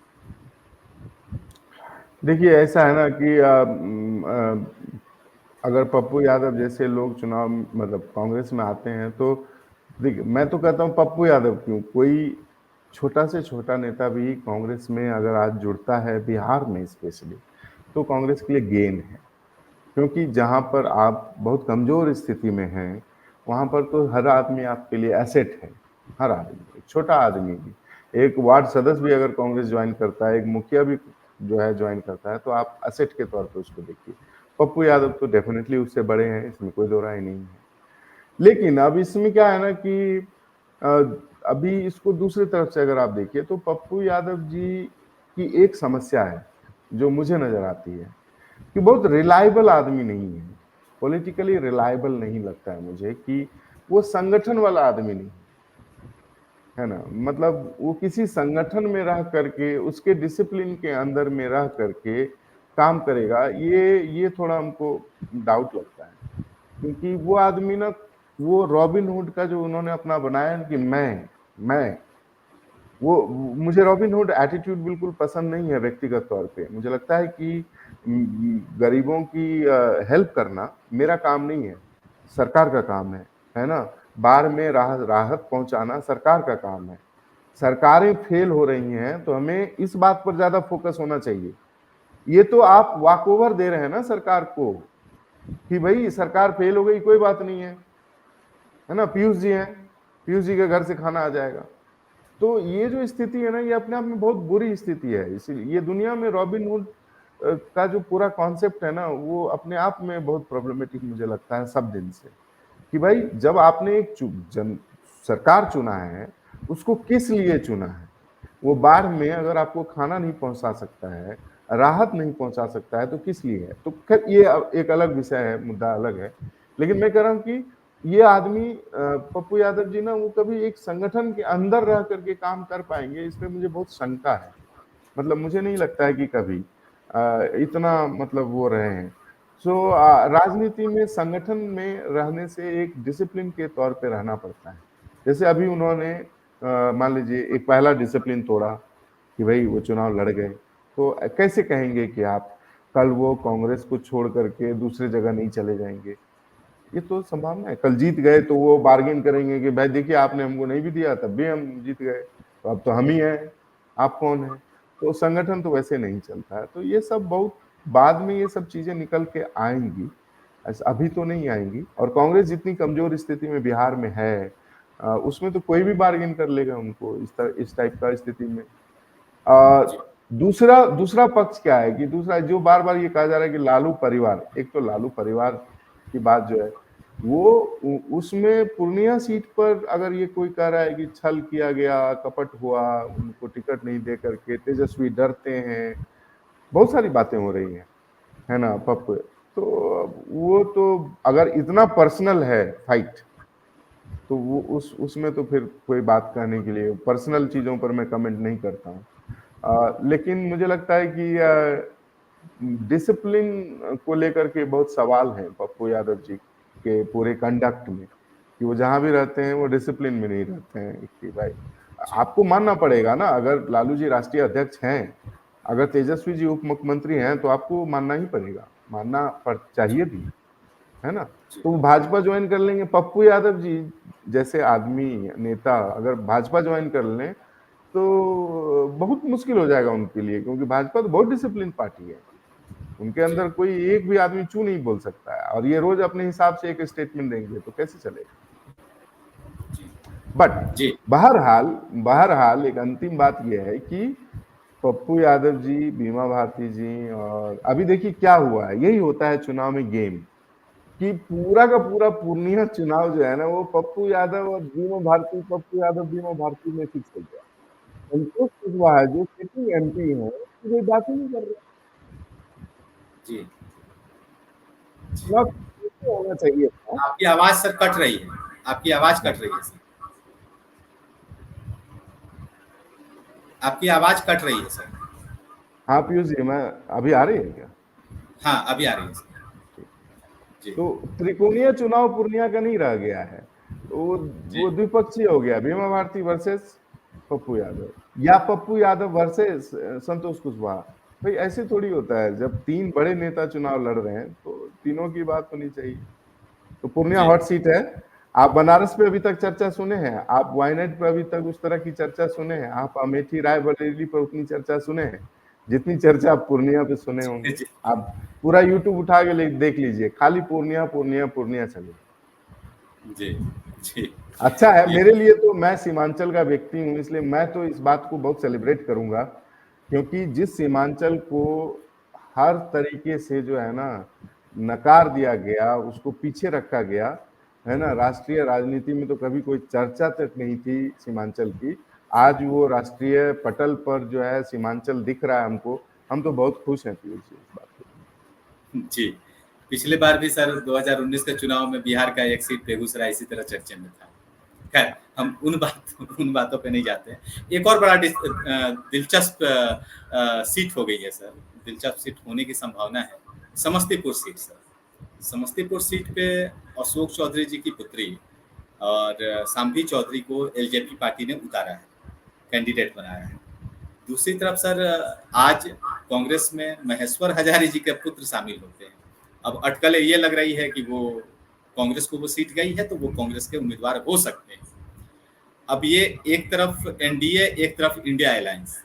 देखिए, ऐसा है ना कि अगर पप्पू यादव जैसे लोग चुनाव मतलब कांग्रेस में आते हैं तो देखिए, मैं तो कहता हूँ पप्पू यादव क्यों, कोई छोटा से छोटा नेता भी कांग्रेस में अगर आज जुड़ता है बिहार में स्पेशली, तो कांग्रेस के लिए गेन है। क्योंकि जहां पर आप बहुत कमजोर स्थिति में हैं, वहां पर तो हर आदमी आपके लिए एसेट है। हर आदमी, एक छोटा आदमी भी, एक वार्ड सदस्य भी अगर कांग्रेस ज्वाइन करता है, एक मुखिया भी जो है ज्वाइन करता है, तो आप एसेट के तौर पर उसको देखिए। पप्पू यादव तो डेफिनेटली उससे बड़े हैं, इसमें कोई दो राय नहीं है। लेकिन अब इसमें क्या है ना कि अभी इसको दूसरी तरफ से अगर आप देखिए तो पप्पू यादव जी की एक समस्या है जो मुझे नजर आती है कि बहुत रिलायबल आदमी नहीं है, पॉलिटिकली रिलायबल नहीं लगता है मुझे कि वो संगठन वाला आदमी नहीं है ना। मतलब वो किसी संगठन में रह करके उसके डिसिप्लिन के अंदर में रह करके काम करेगा, ये थोड़ा हमको डाउट लगता है। क्योंकि वो आदमी ना, वो रॉबिन हुड का जो उन्होंने अपना बनाया कि मैं वो मुझे रॉबिन हुड एटीट्यूड बिल्कुल पसंद नहीं है व्यक्तिगत तौर पे। मुझे लगता है कि गरीबों की हेल्प करना मेरा काम नहीं है, सरकार का काम है ना। बाढ़ में राहत पहुंचाना सरकार का काम है। सरकारें फेल हो रही हैं तो हमें इस बात पर ज्यादा फोकस होना चाहिए। ये तो आप वॉकओवर दे रहे हैं ना सरकार को कि भाई सरकार फेल हो गई, कोई बात नहीं है ना, पीयूष जी हैं, पीयूष जी के घर से खाना आ जाएगा। तो ये जो स्थिति है ना, ये अपने आप में बहुत बुरी स्थिति है। इसीलिए ये दुनिया में रॉबिन हुड का जो पूरा कॉन्सेप्ट है ना, वो अपने आप में बहुत प्रॉब्लमेटिक मुझे लगता है सब दिन से। कि भाई जब आपने एक सरकार चुना है, उसको किस लिए चुना है? वो बाढ़ में अगर आपको खाना नहीं पहुंचा सकता है, राहत नहीं पहुंचा सकता है, तो किस लिए है? तो खैर ये एक अलग विषय है, मुद्दा अलग है। लेकिन मैं कह रहा हूं कि ये आदमी पप्पू यादव जी ना, वो कभी एक संगठन के अंदर रह करके काम कर पाएंगे, इसमें मुझे बहुत शंका है। मतलब मुझे नहीं लगता है कि कभी इतना मतलब वो रहे हैं। सो राजनीति में संगठन में रहने से एक डिसिप्लिन के तौर पे रहना पड़ता है। जैसे अभी उन्होंने मान लीजिए एक पहला डिसिप्लिन तोड़ा कि भाई वो चुनाव लड़ गए, तो कैसे कहेंगे कि आप कल वो कांग्रेस को छोड़ करके दूसरे जगह नहीं चले जाएंगे? ये तो संभावना है। कल जीत गए तो वो बार्गेन करेंगे कि भाई देखिए आपने हमको नहीं भी दिया तब भी हम जीत गए, तो अब तो हम ही हैं, आप कौन है? तो संगठन तो वैसे नहीं चलता है। तो ये सब बहुत बाद में ये सब चीजें निकल के आएंगी, अभी तो नहीं आएंगी। और कांग्रेस जितनी कमजोर स्थिति में बिहार में है, उसमें तो कोई भी बार्गेन कर लेगा उनको इस टाइप का स्थिति में। दूसरा दूसरा पक्ष क्या है कि दूसरा जो बार बार ये कहा जा रहा है कि लालू परिवार, एक तो लालू परिवार की बात जो है वो उसमें पूर्णिया सीट पर अगर ये कोई कह रहा है कि छल किया गया, कपट हुआ, उनको टिकट नहीं दे करके तेजस्वी डरते हैं, बहुत सारी बातें हो रही हैं, है ना पप्पू। तो वो तो अगर इतना पर्सनल है फाइट, तो वो उसमें तो फिर कोई बात कहने के लिए, पर्सनल चीजों पर मैं कमेंट नहीं करता हूँ। लेकिन मुझे लगता है कि डिसिप्लिन को लेकर के बहुत सवाल है पप्पू यादव जी के पूरे कंडक्ट में, कि वो जहां भी रहते हैं वो डिसिप्लिन में नहीं रहते हैं। कि भाई आपको मानना पड़ेगा ना, अगर लालू जी राष्ट्रीय अध्यक्ष हैं, अगर तेजस्वी जी उप मुख्यमंत्री हैं, तो आपको मानना ही पड़ेगा, मानना चाहिए भी, है ना। तो वो भाजपा ज्वाइन कर लेंगे, पप्पू यादव जी जैसे आदमी नेता अगर भाजपा ज्वाइन कर लें तो बहुत मुश्किल हो जाएगा उनके लिए, क्योंकि भाजपा तो बहुत डिसिप्लिन पार्टी है। उनके अंदर कोई एक भी आदमी चू नहीं बोल सकता है, और ये रोज अपने हिसाब से एक स्टेटमेंट देंगे तो कैसे चलेगा। बट बहरहाल एक अंतिम बात यह है कि पप्पू यादव जी, बीमा भारती जी, और अभी देखिए क्या हुआ है, यही होता है चुनाव में गेम, कि पूरा का पूरा पूर्णिया चुनाव जो है ना, वो पप्पू यादव और बीमा भारती, पप्पू यादव बीमा भारती में फिक्स हो गया। संतोष कुशवाहा जो सिटिंग एमपी है, कोई बात ही नहीं कर रहे। जी चुनाव होना चाहिए था। आपकी आवाज सर कट रही है, आपकी आवाज कट रही है सर, आपकी आवाज कट रही है सर। हाँ पीयूष जी, मैं अभी आ रही है क्या? हाँ अभी आ रही है सर। जी तो त्रिकोणीय चुनाव पूर्णिया का नहीं रह गया है, तो वो द्विपक्षीय हो गया, बीमा भारती वर्सेस पप्पू यादव, या पप्पू यादव वर्सेस संतोष कुशवाहा। भाई ऐसे थोड़ी होता है, जब तीन बड़े नेता चुनाव लड़ रहे हैं तो तीनों की बात होनी चाहिए। तो पूर्णिया जी हॉट सीट है। आप बनारस पे अभी तक चर्चा सुने हैं? आप वायनाड पे अभी तक उस तरह की चर्चा सुने हैं? आप अमेठी रायबरेली पर उतनी चर्चा सुने हैं जितनी चर्चा आप पूर्णिया पे सुने होंगे? जी आप पूरा यूट्यूब उठा के देख लीजिए, खाली पूर्णिया पूर्णिया पूर्णिया चले। जी जी। अच्छा है ये मेरे लिए। तो मैं सीमांचल का व्यक्ति हूँ, इसलिए मैं तो इस बात को बहुत सेलिब्रेट करूंगा, क्योंकि जिस सीमांचल को हर तरीके से जो है ना नकार दिया गया, उसको पीछे रखा गया है ना, राष्ट्रीय राजनीति में तो कभी कोई चर्चा तक नहीं थी सीमांचल की। आज वो राष्ट्रीय पटल पर जो है सीमांचल दिख रहा है हमको। हम तो बहुत खुश हैं पीयूष जी इस बात पे। जी, पिछले बार भी सर 2019 के चुनाव में बिहार का एक सीट बेगूसराय इसी तरह चर्चे में था। खैर, हम उन बातों पे नहीं जाते हैं। एक और बड़ा दिलचस्प सीट हो गई है सर, दिलचस्प सीट होने की संभावना है, Samastipur seat sir. Samastipur seat पे अशोक चौधरी जी की पुत्री और शांभवी चौधरी को एलजेपी पार्टी ने उतारा है, कैंडिडेट बनाया है। दूसरी तरफ सर, आज कांग्रेस में महेश्वर हजारी जी के पुत्र शामिल होते हैं। अब अटकलें ये लग रही है कि वो कांग्रेस को वो सीट गई है तो वो कांग्रेस के उम्मीदवार हो सकते हैं। अब ये एक तरफ एनडीए, एक तरफ इंडिया अलायंस,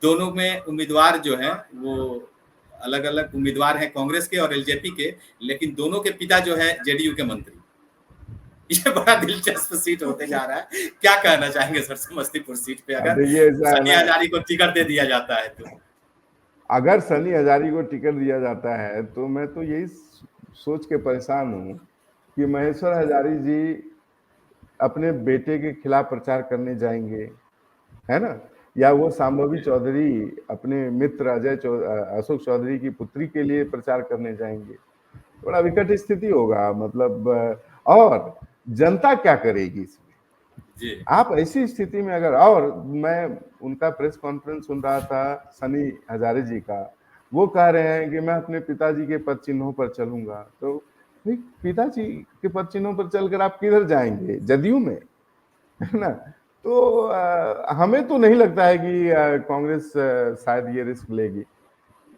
दोनों में उम्मीदवार जो है वो अलग अलग उम्मीदवार हैं, कांग्रेस के और एलजेपी के, लेकिन दोनों के पिता जो है जेडीयू के मंत्री। ये बड़ा दिलचस्प सीट होते जा रहा है। क्या कहना चाहेंगे सर समस्तीपुर सीट पे, अब अगर देखिए ऐसा है सनी ना, हजारी को टिकट दे दिया जाता है तो? अगर सनी हजारी को टिकट दिया जाता है तो मैं तो यही सोच के परेशान हूँ कि महेश्वर हजारी जी अपने बेटे के खिलाफ प्रचार करने जाएंगे, है ना, या वो शांभवी चौधरी अपने मित्र अशोक चौधरी की पुत्री के लिए प्रचार करने जाएंगे। बड़ा विकट स्थिति होगा। मतलब और जनता क्या करेगी इसमें? जी आप ऐसी स्थिति में अगर, और मैं उनका प्रेस कॉन्फ्रेंस सुन रहा था सनी हजारे जी का, वो कह रहे हैं कि मैं अपने पिताजी के पद चिन्हों पर चलूंगा। तो भाई पिताजी के पद चिन्हों पर चलकर आप किधर जाएंगे? जदयू में, है ना? तो हमें तो नहीं लगता है कि कांग्रेस शायद ये रिस्क लेगी।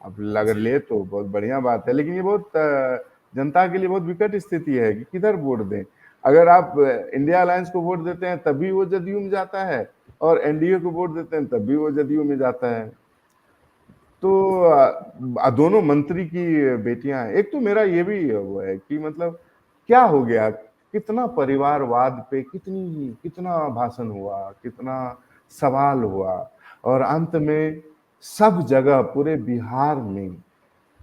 अब अगर ले तो बहुत बढ़िया बात है, लेकिन ये बहुत जनता के लिए बहुत विकट स्थिति है कि किधर वोट दें। अगर आप इंडिया अलायंस को वोट देते हैं तब भी वो जदयू में जाता है, और एनडीए को वोट देते हैं तब भी वो जदयू में जाता है। तो दोनों मंत्री की बेटियां हैं। एक तो मेरा ये भी वो है कि मतलब क्या हो गया, कितना परिवारवाद पे कितना भाषण हुआ, कितना सवाल हुआ, और अंत में सब जगह पूरे बिहार में,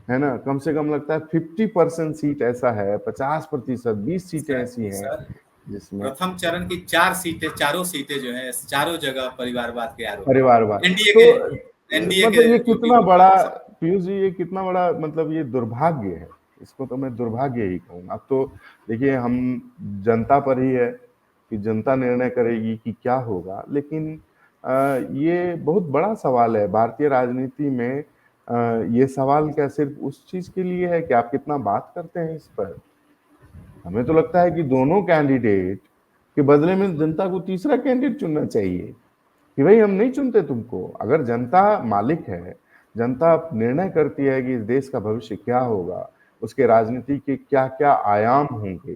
है ना, कम से कम लगता है 50% सीट ऐसा है, 50%, 20 सीटें ऐसी हैं सर, जिसमें प्रथम चरण की 4 सीटें, चारों सीटें जो है चारों जगह परिवारवाद के आरोप परिवारवाद। हैं। एनडीए तो के, एनडीए के मतलब ये जो कितना विरोधी बड़ा, हैं सब। पीयूष जी ये कितना बड़ा, मतलब ये दुर्भाग्य है। इसको तो मैं दुर्भाग्य ही कहूँगा। अब तो देखिए हम, जनता पर ही है कि जनता निर्णय करेगी कि क्या होगा, लेकिन ये बहुत बड़ा सवाल है भारतीय राजनीति में। ये सवाल क्या सिर्फ उस चीज के लिए है कि आप कितना बात करते हैं इस पर? हमें तो लगता है कि दोनों कैंडिडेट के बदले में जनता को तीसरा कैंडिडेट चुनना चाहिए कि भाई हम नहीं चुनते तुमको। अगर जनता मालिक है, जनता निर्णय करती है कि इस देश का भविष्य क्या होगा, उसके राजनीति के क्या क्या आयाम होंगे,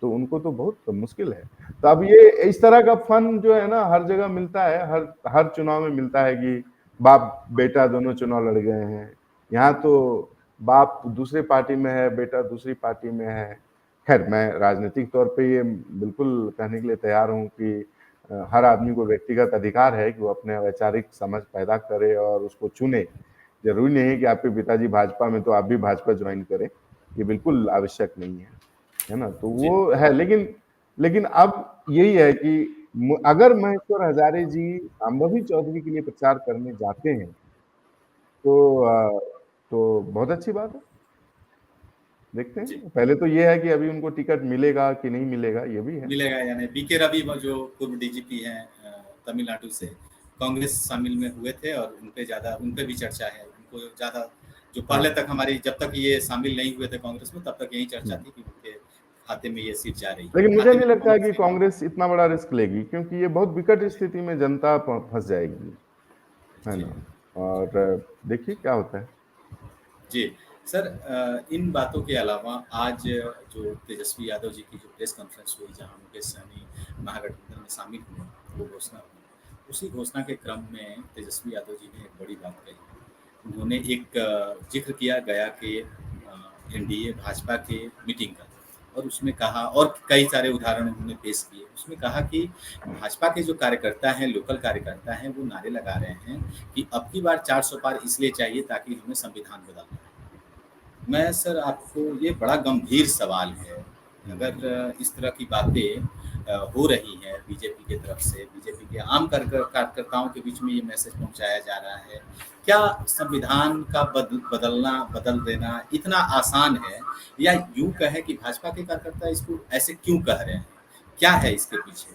तो उनको तो बहुत मुश्किल है। तो अब ये इस तरह का फन जो है ना हर जगह मिलता है, हर हर चुनाव में मिलता है कि बाप बेटा दोनों चुनाव लड़ गए हैं। यहाँ तो बाप दूसरी पार्टी में है, बेटा दूसरी पार्टी में है। खैर मैं राजनीतिक तौर पे ये बिल्कुल कहने के लिए तैयार हूँ कि हर आदमी को व्यक्तिगत अधिकार है कि वो अपने वैचारिक समझ पैदा करे और उसको चुने। जरूरी नहीं है कि आपके पिताजी भाजपा में तो आप भी भाजपा ज्वाइन करें, ये बिल्कुल आवश्यक नहीं है ना? तो जी वो है, लेकिन लेकिन अब यही है कि अगर महेश्वर हजारे जी शांभवी चौधरी के लिए प्रचार करने जाते हैं तो बहुत अच्छी बात है। देखते जी, हैं। पहले तो ये है कि अभी उनको टिकट मिलेगा कि नहीं मिलेगा, ये भी है। मिलेगा या नहीं। बीके रवि जो पूर्व डीजीपी हैं तमिलनाडु से, कांग्रेस शामिल में हुए थे और उन पे भी चर्चा है। उनको ज्यादा, जो पहले तक हमारी, जब तक ये शामिल नहीं हुए थे कांग्रेस में, तब तक यही चर्चा थी कि उनके खाते में ये सीट जा रही है, लेकिन मुझे खाते नहीं में लगता है कि कांग्रेस कांग्रेस इतना बड़ा रिस्क लेगी, क्योंकि ये बहुत विकट स्थिति में जनता फंस जाएगी, है जी ना? और देखिए क्या होता है। जी। सर इन बातों के अलावा आज जो तेजस्वी यादव जी की जो प्रेस कॉन्फ्रेंस हुई जहां मुकेश सहनी महागठबंधन में शामिल हुए, वो घोषणा हुई, उसी घोषणा के क्रम में तेजस्वी यादव जी ने एक बड़ी बात कही। उन्होंने एक जिक्र किया गया कि एनडीए भाजपा के मीटिंग का, और उसमें कहा, और कई सारे उदाहरण उन्होंने पेश किए। उसमें कहा कि भाजपा के जो कार्यकर्ता हैं, लोकल कार्यकर्ता हैं, वो नारे लगा रहे हैं कि अब की बार 400 पार इसलिए चाहिए ताकि हमें संविधान बदलना है। मैं सर आपको, ये बड़ा गंभीर सवाल है। अगर इस तरह की बातें हो रही हैं बीजेपी की तरफ से, बीजेपी के आम कार्यकर्ताओं के बीच में ये मैसेज पहुंचाया जा रहा है, क्या संविधान का बदल देना इतना आसान है? या यूं कहें कि भाजपा के कार्यकर्ता इसको ऐसे क्यों कह रहे हैं, क्या है इसके पीछे?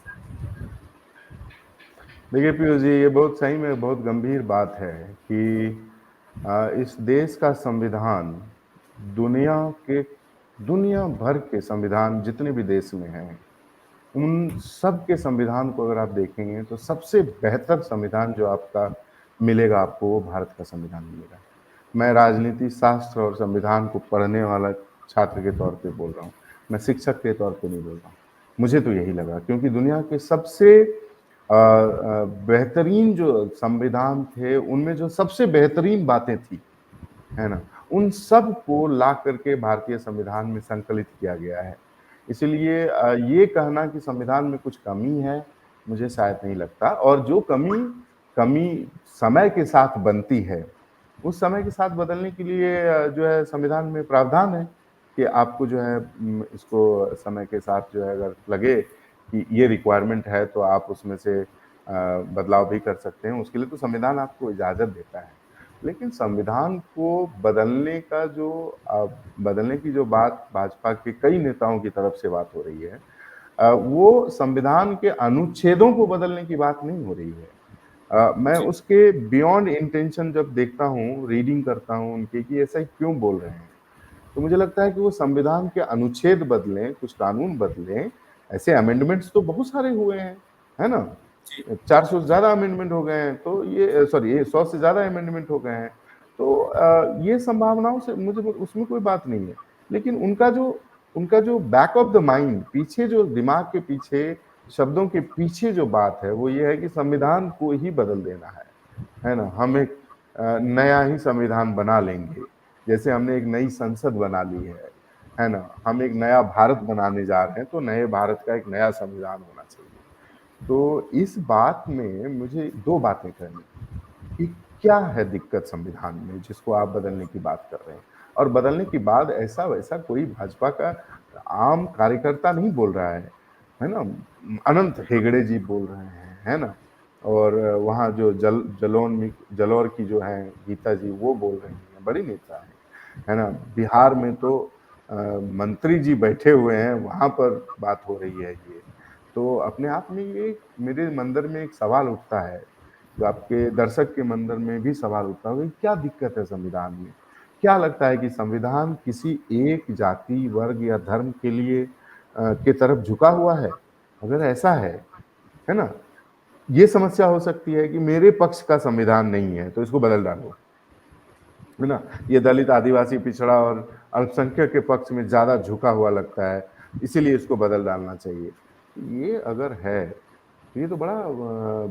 देखिए पीयूष जी, ये बहुत सही में बहुत गंभीर बात है कि इस देश का संविधान दुनिया भर के संविधान जितने भी देश में हैं, उन सब के संविधान को अगर आप देखेंगे तो सबसे बेहतर संविधान जो आपका मिलेगा, आपको वो भारत का संविधान मिलेगा। मैं राजनीति शास्त्र और संविधान को पढ़ने वाला छात्र के तौर पे बोल रहा हूँ, मैं शिक्षक के तौर पे नहीं बोल रहा हूँ। मुझे तो यही लगा, क्योंकि दुनिया के सबसे बेहतरीन जो संविधान थे, उनमें जो सबसे बेहतरीन बातें थी, है ना, उन सब को ला करके भारतीय संविधान में संकलित किया गया है। इसलिए ये कहना कि संविधान में कुछ कमी है, मुझे शायद नहीं लगता। और जो कमी समय के साथ बनती है, उस समय के साथ बदलने के लिए जो है संविधान में प्रावधान है कि आपको जो है इसको समय के साथ जो है अगर लगे कि ये रिक्वायरमेंट है तो आप उसमें से बदलाव भी कर सकते हैं। उसके लिए तो संविधान आपको इजाज़त देता है। लेकिन संविधान को बदलने की जो बात भाजपा के कई नेताओं की तरफ से बात हो रही है, वो संविधान के अनुच्छेदों को बदलने की बात नहीं हो रही है। मैं उसके बियॉन्ड इंटेंशन जब देखता हूँ, रीडिंग करता हूँ उनके कि ऐसा क्यों बोल रहे हैं, तो मुझे लगता है कि वो संविधान के अनुच्छेद बदलें, कुछ कानून बदलें। ऐसे अमेंडमेंट्स तो बहुत सारे हुए हैं, है ना? 400 से ज़्यादा अमेंडमेंट हो गए हैं, तो ये 100 से ज़्यादा अमेंडमेंट हो गए हैं। तो ये संभावनाओं से मुझे उसमें कोई बात नहीं है। लेकिन उनका जो बैक ऑफ द माइंड, पीछे जो दिमाग के पीछे, शब्दों के पीछे जो बात है, वो ये है कि संविधान को ही बदल देना है ना? हम एक नया ही संविधान बना लेंगे, जैसे हमने एक नई संसद बना ली है ना? हम एक नया भारत बनाने जा रहे हैं, तो नए भारत का एक नया संविधान होना चाहिए। तो इस बात में मुझे 2 बातें कहनी कि क्या है दिक्कत संविधान में जिसको आप बदलने की बात कर रहे हैं? और बदलने की बात ऐसा-वैसा कोई भाजपा का आम कार्यकर्ता नहीं बोल रहा है ना? अनंत हेगड़े जी बोल रहे हैं, है ना? और वहाँ जो जलौर की जो हैं गीता जी, वो बोल रही हैं, बड़ी नेता है ना? बिहार में तो मंत्री जी बैठे हुए हैं, वहाँ पर बात हो रही है ये। तो अपने आप में ये मेरे मंदिर में एक सवाल उठता है, जो आपके दर्शक के मंदिर में भी सवाल उठता होगा कि क्या दिक्कत है संविधान में? क्या लगता है कि संविधान किसी एक जाति, वर्ग या धर्म के लिए की तरफ झुका हुआ है? अगर ऐसा है ना? ये समस्या हो सकती है कि मेरे पक्ष का संविधान नहीं है, तो इसको बदल डालो, है ना? ये दलित, आदिवासी, पिछड़ा और अल्पसंख्यक के पक्ष में ज़्यादा झुका हुआ लगता है, इसीलिए इसको बदल डालना चाहिए। ये अगर है, तो ये तो बड़ा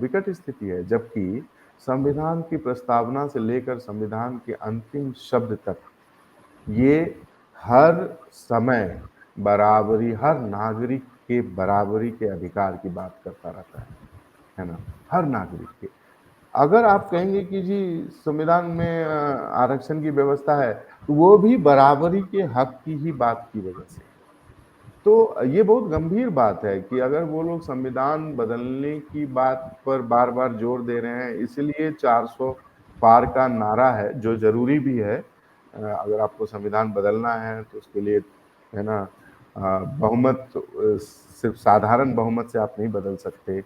विकट स्थिति है, जबकि संविधान की प्रस्तावना से लेकर संविधान के अंतिम शब्द तक, ये हर समय बराबरी, हर नागरिक के बराबरी के अधिकार की बात करता रहता है ना? हर नागरिक के। अगर आप कहेंगे कि जी संविधान में आरक्षण की व्यवस्था है, तो वो भी बराबरी के हक की ही बात की वजह से। तो ये बहुत गंभीर बात है कि अगर वो लोग संविधान बदलने की बात पर बार-बार जोर दे रहे हैं, इसलिए 400 पार का नारा है, जो ज़रूरी भी है। अगर आपको संविधान बदलना है, तो उसके लिए, है ना, बहुमत सिर्फ साधारण बहुमत से आप नहीं बदल सकते,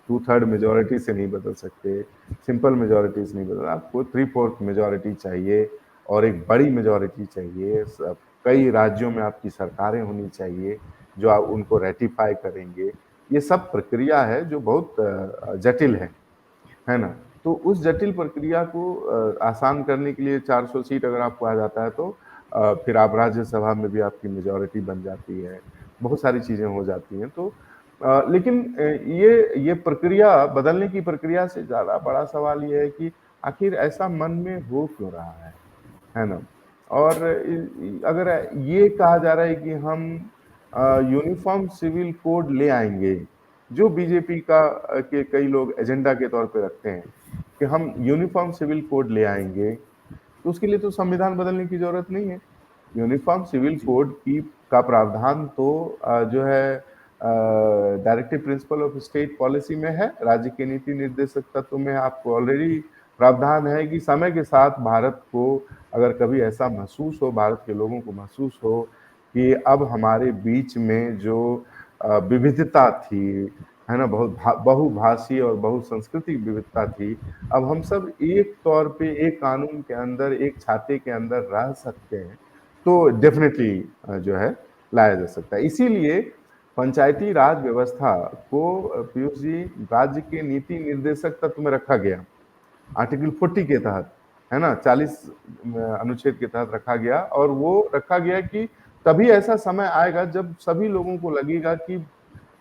2/3 मेजॉरिटी से नहीं बदल सकते, सिंपल मेजॉरिटी से नहीं बदल, आपको 3/4 मेजॉरिटी चाहिए और एक बड़ी मेजॉरिटी चाहिए। कई राज्यों में आपकी सरकारें होनी चाहिए जो आप उनको रेटिफाई करेंगे। ये सब प्रक्रिया है जो बहुत जटिल है ना? तो उस जटिल प्रक्रिया को आसान करने के लिए 400 सीट अगर आपको आ जाता है, तो फिर आप राज्यसभा में भी आपकी मेजॉरिटी बन जाती है, बहुत सारी चीज़ें हो जाती हैं। तो लेकिन ये प्रक्रिया बदलने की प्रक्रिया से ज़्यादा बड़ा सवाल ये है कि आखिर ऐसा मन में हो क्यों रहा है ना? और अगर ये कहा जा रहा है कि हम यूनिफॉर्म सिविल कोड ले आएंगे, जो बीजेपी के कई लोग एजेंडा के तौर पे रखते हैं कि हम यूनिफॉर्म सिविल कोड ले आएंगे, तो उसके लिए तो संविधान बदलने की जरूरत नहीं है। यूनिफॉर्म सिविल जी कोड की का प्रावधान तो जो है directive principle of state policy में है, राज्य के नीति निर्देशक तत्व में आपको ऑलरेडी प्रावधान है कि समय के साथ भारत को अगर कभी ऐसा महसूस हो, भारत के लोगों को महसूस हो कि अब हमारे बीच में जो विविधता थी, है ना, बहुभाषी और बहुसांस्कृतिक विविधता थी, अब हम सब एक तौर पे एक कानून के अंदर, एक छाते के अंदर रह सकते हैं, तो डेफिनेटली जो है लाया जा सकता है। इसीलिए पंचायती राज व्यवस्था को पीयूष जी राज्य के नीति निर्देशक तत्व में रखा गया, आर्टिकल 40 के तहत, है ना, 40 अनुच्छेद के तहत रखा गया। और वो रखा गया कि तभी ऐसा समय आएगा जब सभी लोगों को लगेगा कि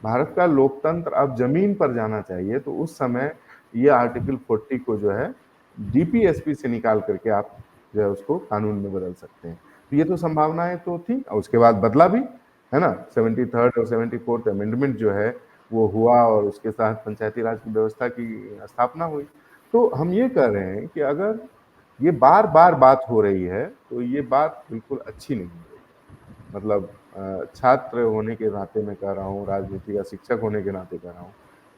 भारत का लोकतंत्र अब जमीन पर जाना चाहिए, तो उस समय ये आर्टिकल 40 को जो है डीपीएसपी से निकाल करके आप जो है उसको कानून में बदल सकते हैं। तो ये तो संभावनाएं तो थी, और उसके बाद बदला भी, है ना। 73rd और 74th अमेंडमेंट जो है वो हुआ और उसके साथ पंचायती राज की व्यवस्था की स्थापना हुई। तो हम ये कह रहे हैं कि अगर ये बार बार बात हो रही है तो ये बात बिल्कुल अच्छी नहीं हो रही। मतलब छात्र होने के नाते मैं कह रहा हूँ, राजनीति का शिक्षक होने के नाते कह रहा हूँ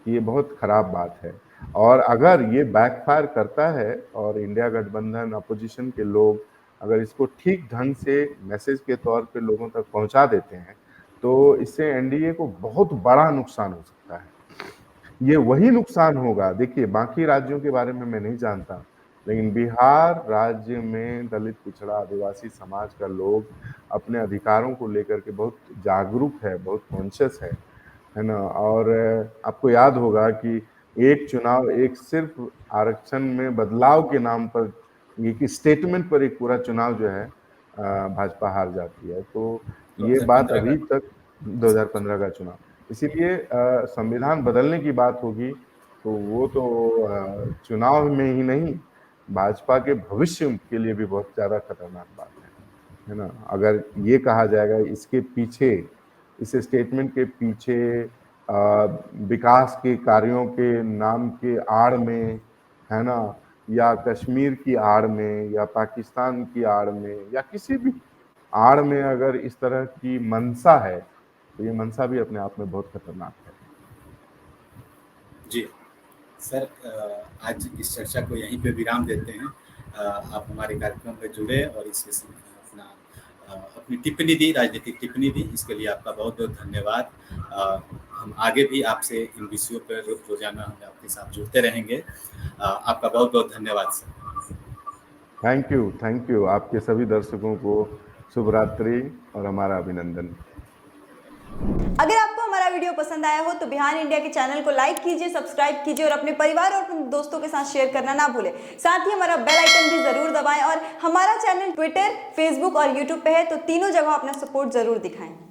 कि ये बहुत खराब बात है। और अगर ये बैकफायर करता है और इंडिया गठबंधन अपोजिशन के लोग अगर इसको ठीक ढंग से मैसेज के तौर पे लोगों तक पहुंचा देते हैं, तो इससे एनडीए को बहुत बड़ा नुकसान हो सकता है। ये वही नुकसान होगा, देखिए बाकी राज्यों के बारे में मैं नहीं जानता, लेकिन बिहार राज्य में दलित, पिछड़ा, आदिवासी समाज का लोग अपने अधिकारों को लेकर के बहुत जागरूक है, बहुत कॉन्शियस है ना। और आपको याद होगा कि एक चुनाव, एक सिर्फ आरक्षण में बदलाव के नाम पर, एक स्टेटमेंट पर एक पूरा चुनाव जो है भाजपा हार जाती है। तो ये बात 2015 अभी का तक 2015 का चुनाव, इसीलिए संविधान बदलने की बात होगी तो वो तो चुनाव में ही नहीं, भाजपा के भविष्य के लिए भी बहुत ज्यादा खतरनाक बात है ना। अगर ये कहा जाएगा इसके पीछे, इस स्टेटमेंट के पीछे विकास के कार्यों के नाम के आड़ में, है ना, या कश्मीर की आड़ में, या पाकिस्तान की आड़ में, या किसी भी आड़ में अगर इस तरह की मंशा है, तो ये मंशा भी अपने आप में बहुत खतरनाक है। जी सर, आज इस चर्चा को यहीं पे विराम देते हैं। आप हमारे कार्यक्रम में जुड़े और इस विषय में अपनी टिप्पणी दी, राजनीतिक टिप्पणी दी, इसके लिए आपका बहुत बहुत धन्यवाद। हम आगे भी आपसे इन विषयों पर रोजाना हम आपके साथ जुड़ते रहेंगे। आपका बहुत बहुत धन्यवाद सर। थैंक यू आपके सभी दर्शकों को शुभ रात्रि और हमारा अभिनंदन। अगर आपको हमारा वीडियो पसंद आया हो तो बिहार इंडिया के चैनल को लाइक कीजिए, सब्सक्राइब कीजिए और अपने परिवार और अपने दोस्तों के साथ शेयर करना ना भूलें। साथ ही हमारा बेल आइकन भी जरूर दबाएं और हमारा चैनल ट्विटर, फेसबुक और यूट्यूब पे है, तो तीनों जगह अपना सपोर्ट जरूर दिखाएं।